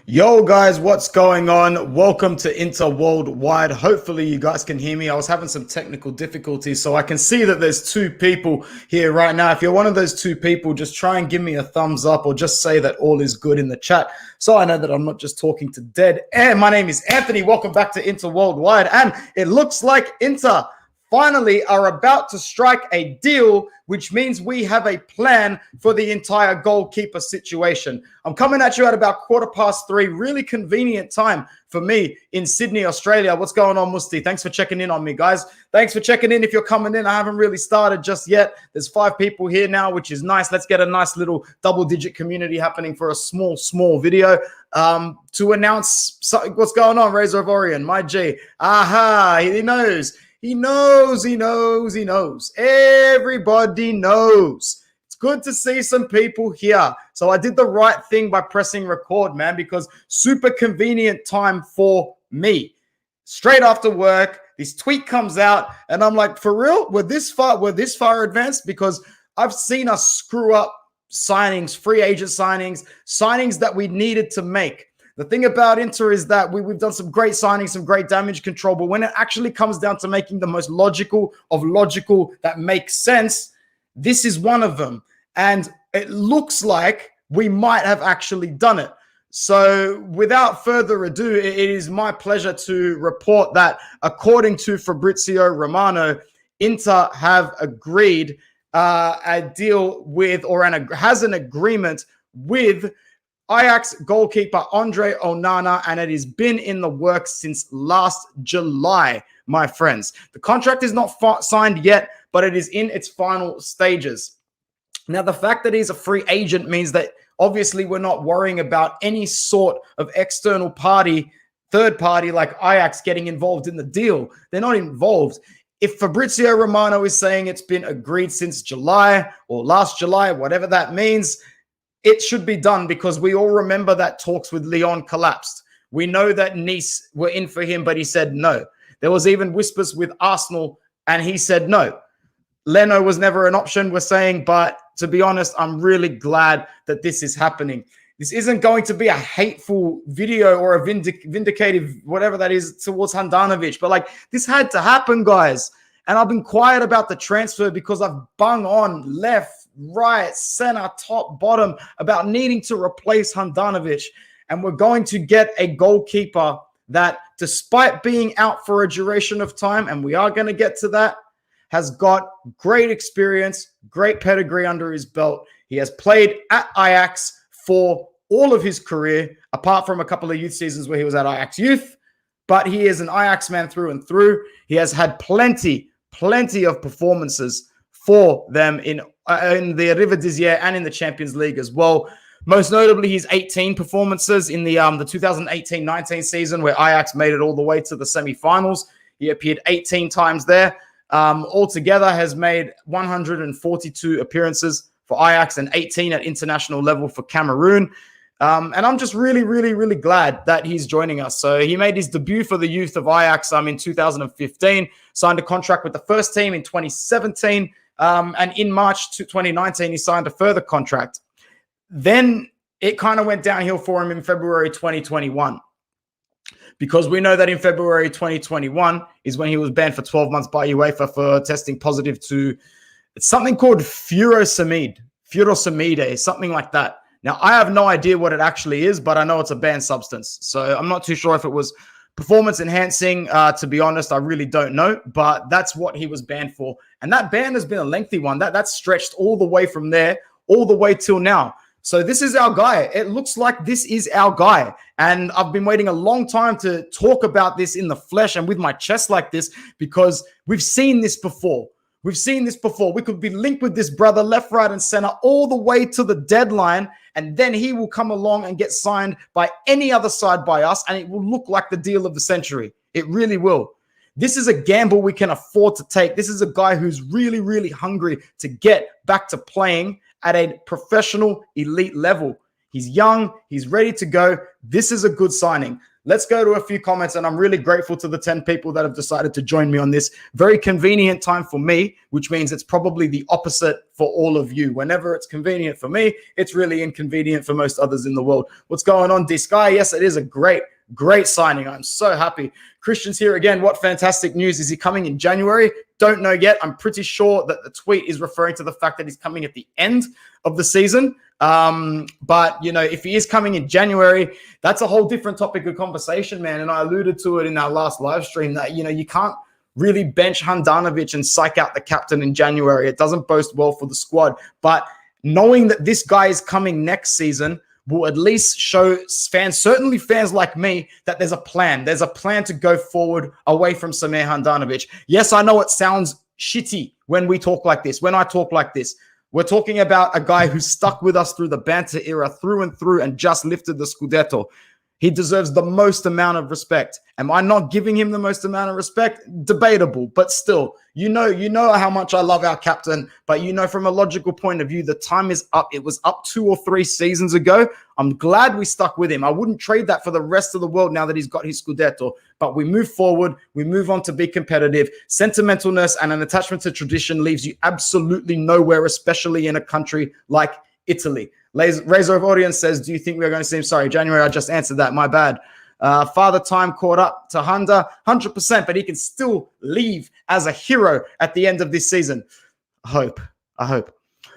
Yo guys, what's going on? Welcome to Inter Worldwide. Hopefully you guys can hear me. I was having some technical difficulties, so I can see that there's two people here right now. If you're one of those two people, just try and give me a thumbs up or just say that all is good in the chat so I know that I'm not just talking to dead air. My name is Anthony. Welcome back to Inter Worldwide, and it looks like Inter finally are about to strike a deal, which means we have a plan for the entire goalkeeper situation. I'm coming at you at about 3:15, really convenient time for me in Sydney, Australia. What's going on, Musti? Thanks for checking in on me, guys. Thanks for checking in. If you're coming in, I haven't really started just yet. There's 5 people here now, which is nice. Let's get a nice little double-digit community happening for a small video to announce what's going on. Razor of Orion, my G. Aha, he knows. He knows. Everybody knows. It's good to see some people here. So I did the right thing by pressing record, man, because super convenient time for me. Straight after work, this tweet comes out, and I'm like, for real? We're this far advanced? Because I've seen us screw up signings, free agent signings that we needed to make. The thing about Inter is that we've done some great signings, some great damage control, but when it actually comes down to making the most logical of logical that makes sense, this is one of them. And it looks like we might have actually done it. So without further ado, it is my pleasure to report that according to Fabrizio Romano, Inter have agreed a deal with, or has an agreement with Ajax goalkeeper André Onana, and it has been in the works since last July, my friends. The contract is not signed yet, but it is in its final stages. Now, the fact that he's a free agent means that obviously we're not worrying about any sort of external party, third party like Ajax getting involved in the deal. They're not involved. If Fabrizio Romano is saying it's been agreed since July or last July, whatever that means, it should be done, because we all remember that talks with Lyon collapsed. We know that Nice were in for him, but he said no. There was even whispers with Arsenal, and he said no. Leno was never an option, we're saying, but to be honest, I'm really glad that this is happening. This isn't going to be a hateful video or a vindicative, whatever that is, towards Handanovic, but like, this had to happen, guys. And I've been quiet about the transfer because I've bung on left, right, center, top, bottom about needing to replace Handanovic. And we're going to get a goalkeeper that, despite being out for a duration of time, and we are going to get to that, has got great experience, great pedigree under his belt. He has played at Ajax for all of his career, apart from a couple of youth seasons where he was at Ajax Youth. But he is an Ajax man through and through. He has had plenty of performances for them in the Eredivisie and in the Champions League as well. Most notably, his 18 performances in the 2018-19 season, where Ajax made it all the way to the semi-finals. He appeared 18 times there. Altogether has made 142 appearances for Ajax and 18 at international level for Cameroon. And I'm just really glad that he's joining us. So he made his debut for the youth of Ajax in 2015, signed a contract with the first team in 2017, and in March 2019, he signed a further contract. Then it kind of went downhill for him in February 2021, because we know that in February 2021 is when he was banned for 12 months by UEFA for testing positive to something called furosemide, something like that. Now, I have no idea what it actually is, but I know it's a banned substance. So I'm not too sure if it was performance enhancing. To be honest, I really don't know, but that's what he was banned for. And that ban has been a lengthy one. That's stretched all the way from there, all the way till now. So this is our guy. It looks like this is our guy. And I've been waiting a long time to talk about this in the flesh and with my chest like this, because we've seen this before. We could be linked with this brother left, right, and center all the way to the deadline, and then he will come along and get signed by any other side by us, and it will look like the deal of the century. It really will. This is a gamble we can afford to take. This is a guy who's really hungry to get back to playing at a professional elite level. He's young. He's ready to go. This is a good signing. Let's go to a few comments, and I'm really grateful to the 10 people that have decided to join me on this very convenient time for me, which means it's probably the opposite for all of you. Whenever it's convenient for me, it's really inconvenient for most others in the world. What's going on, D-Sky? Yes, it is a great signing. I'm so happy. Christian's here again. What fantastic news. Is he coming in January? Don't know yet. I'm pretty sure that the tweet is referring to the fact that he's coming at the end of the season. But, if he is coming in January, that's a whole different topic of conversation, man. And I alluded to it in our last live stream that, you can't really bench Handanovic and psych out the captain in January. It doesn't boast well for the squad. But knowing that this guy is coming next season will at least show fans, certainly fans like me, that there's a plan. There's a plan to go forward away from Samir Handanovic. Yes, I know it sounds shitty when we talk like this, when I talk like this. We're talking about a guy who stuck with us through the banter era, through and through, and just lifted the Scudetto. He deserves the most amount of respect. Am I not giving him the most amount of respect? Debatable, but still, you know how much I love our captain, but from a logical point of view, the time is up. It was up 2 or 3 seasons ago. I'm glad we stuck with him. I wouldn't trade that for the rest of the world now that he's got his Scudetto, but we move forward. We move on to be competitive. Sentimentalness and an attachment to tradition leaves you absolutely nowhere, especially in a country like Italy. Razor of Audience says, do you think we're going to see him? Sorry, January, I just answered that. My bad. Father Time caught up to Honda, 100%, but he can still leave as a hero at the end of this season. I hope.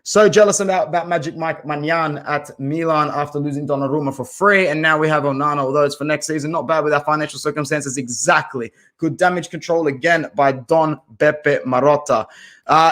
So jealous about Magic Mike Magnan at Milan after losing Donnarumma for free. And now we have Onana, although it's for next season. Not bad with our financial circumstances. Exactly. Good damage control again by Don Beppe Marotta.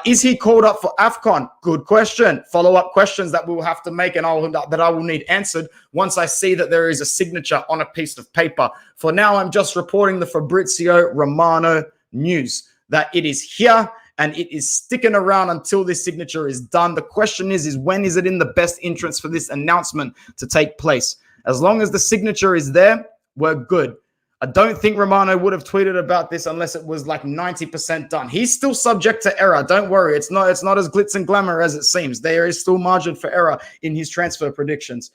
Is he called up for AFCON? Good question. Follow-up questions that we will have to make and that I will need answered once I see that there is a signature on a piece of paper. For now, I'm just reporting the Fabrizio Romano news that it is here and it is sticking around until this signature is done. The question is when is it in the best interest for this announcement to take place? As long as the signature is there, we're good. I don't think Romano would have tweeted about this unless it was like 90% done. He's still subject to error. Don't worry. It's not as glitz and glamour as it seems. There is still margin for error in his transfer predictions.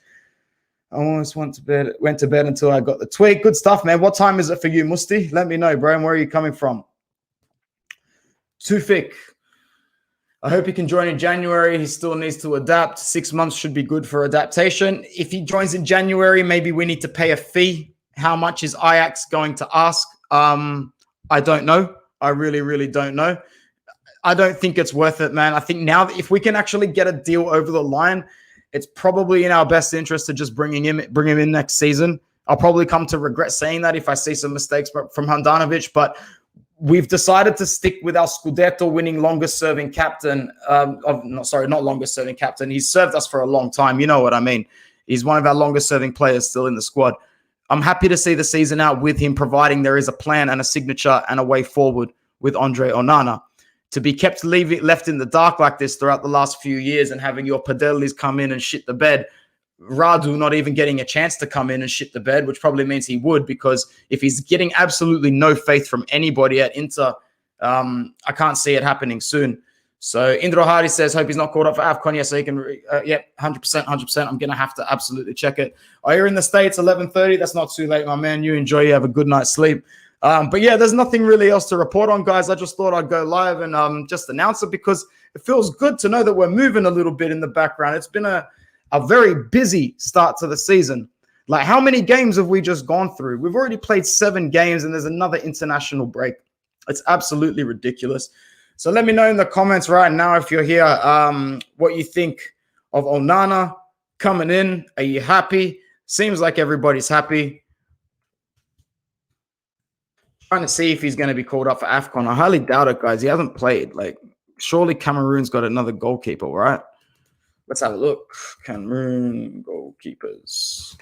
I almost went to bed until I got the tweet. Good stuff, man. What time is it for you, Musti? Let me know, bro. And where are you coming from? Tufik. I hope he can join in January. He still needs to adapt. 6 months should be good for adaptation. If he joins in January, maybe we need to pay a fee. How much is Ajax going to ask? I don't know. I really, really don't know. I don't think it's worth it, man. I think now that if we can actually get a deal over the line, it's probably in our best interest to just bring him in next season. I'll probably come to regret saying that if I see some mistakes from Handanovic, but we've decided to stick with our Scudetto winning longest serving captain. Not longest serving captain. He's served us for a long time. You know what I mean? He's one of our longest serving players still in the squad. I'm happy to see the season out with him, providing there is a plan and a signature and a way forward with André Onana. To be kept left in the dark like this throughout the last few years and having your Padellis come in and shit the bed, Radu not even getting a chance to come in and shit the bed, which probably means he would, because if he's getting absolutely no faith from anybody at Inter, I can't see it happening soon. So Indro Hardy says, hope he's not called up for AFCON. Yes, so he can, 100%. I'm going to have to absolutely check it. Oh, you're in the States, 11:30. That's not too late, my man. You enjoy, you have a good night's sleep. But yeah, there's nothing really else to report on, guys. I just thought I'd go live and just announce it because it feels good to know that we're moving a little bit in the background. It's been a very busy start to the season. Like, how many games have we just gone through? We've already played 7 games and there's another international break. It's absolutely ridiculous. So let me know in the comments right now if you're here, what you think of Onana coming in. Are you happy? Seems like everybody's happy. Trying to see if he's going to be called up for AFCON. I highly doubt it, guys. He hasn't played. Like, surely Cameroon's got another goalkeeper, right? Let's have a look. Cameroon goalkeepers.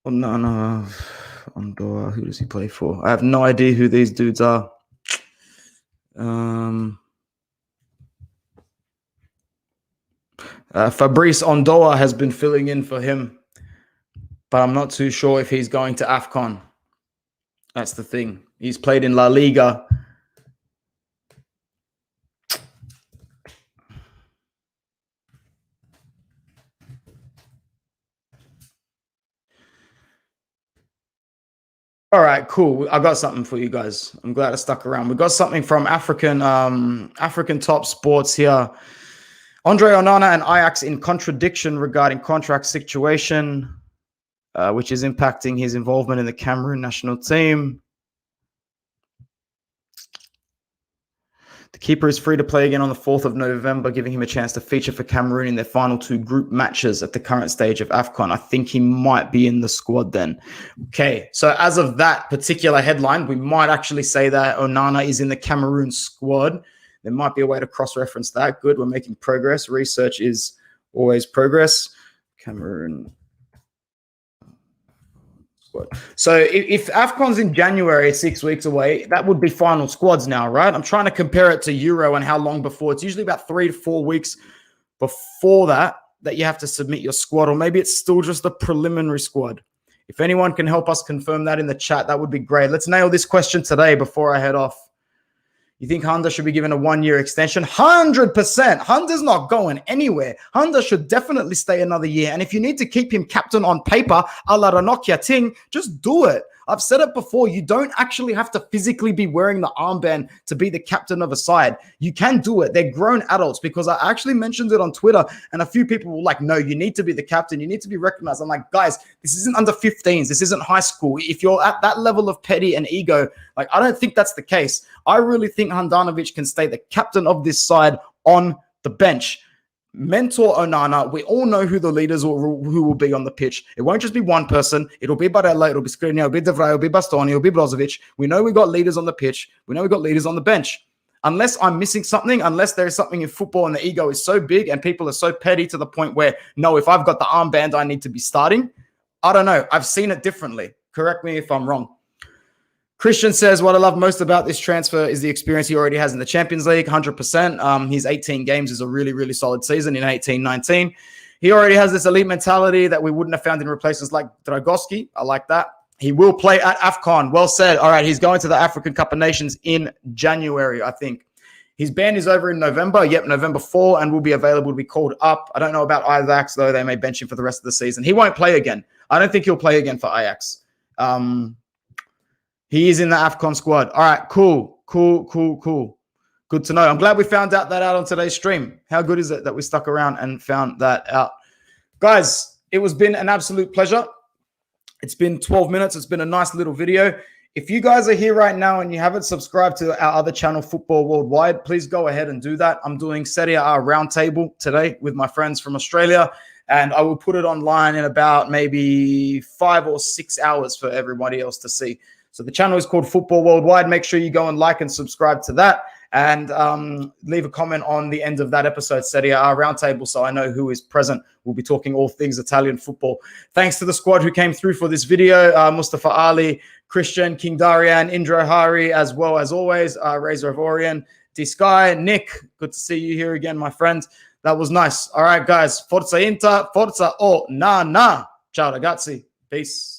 Onana, Ondor. Who does he play for? I have no idea who these dudes are. Fabrice Ondoa has been filling in for him, but I'm not too sure if he's going to AFCON. That's the thing. He's played in La Liga. All right, cool. I got something for you guys. I'm glad I stuck around. We got something from African Top Sports here. André Onana and Ajax in contradiction regarding contract situation, which is impacting his involvement in the Cameroon national team. The keeper is free to play again on the 4th of November, giving him a chance to feature for Cameroon in their final 2 group matches at the current stage of AFCON. I think he might be in the squad then. Okay, so as of that particular headline, we might actually say that Onana is in the Cameroon squad. There might be a way to cross-reference that. Good, we're making progress. Research is always progress. Cameroon. So if AFCON's in January, 6 weeks away, that would be final squads now, right? I'm trying to compare it to Euro and how long before. It's usually about 3 to 4 weeks before that you have to submit your squad, or maybe it's still just a preliminary squad. If anyone can help us confirm that in the chat, that would be great. Let's nail this question today before I head off. You think Honda should be given a 1-year extension? 100%. Honda's not going anywhere. Honda should definitely stay another year. And if you need to keep him captain on paper, a la Ranocchia Ting, just do it. I've said it before. You don't actually have to physically be wearing the armband to be the captain of a side. You can do it. They're grown adults, because I actually mentioned it on Twitter and a few people were like, no, you need to be the captain. You need to be recognized. I'm like, guys, this isn't under 15s. This isn't high school. If you're at that level of petty and ego, like, I don't think that's the case. I really think Handanovic can stay the captain of this side on the bench. Mentor Onana. We all know who the leaders who will be on the pitch. It won't just be one person. It'll be Barella, it'll be Skriniar, it'll be De Vrij, it'll be Bastoni, it'll be Brozovic. We know we've got leaders on the pitch. We know we've got leaders on the bench. Unless I'm missing something, unless there is something in football and the ego is so big and people are so petty to the point where, no, if I've got the armband, I need to be starting. I don't know. I've seen it differently. Correct me if I'm wrong. Christian says, what I love most about this transfer is the experience he already has in the Champions League, 100%. His 18 games is a really, really solid season in 18-19. He already has this elite mentality that we wouldn't have found in replacements like Dragowski. I like that. He will play at AFCON. Well said. All right, he's going to the African Cup of Nations in January, I think. His ban is over in November. Yep, November 4, and will be available to be called up. I don't know about Ajax, though. They may bench him for the rest of the season. He won't play again. I don't think he'll play again for Ajax. He is in the AFCON squad. All right, cool. Good to know. I'm glad we found out on today's stream. How good is it that we stuck around and found that out? Guys, it was been an absolute pleasure. It's been 12 minutes. It's been a nice little video. If you guys are here right now and you haven't subscribed to our other channel, Football Worldwide, please go ahead and do that. I'm doing Serie A Roundtable today with my friends from Australia, and I will put it online in about maybe 5 or 6 hours for everybody else to see. So the channel is called Football Worldwide. Make sure you go and like and subscribe to that, and leave a comment on the end of that episode, Serie A Roundtable, so I know who is present. We'll be talking all things Italian football. Thanks to the squad who came through for this video, Mustafa Ali, Christian, King Darian, Indra Hari, as well as always, Razor of Orient, D-Sky, Nick. Good to see you here again, my friend. That was nice. All right, guys. Forza Inter, Forza Onana. Ciao, ragazzi. Peace.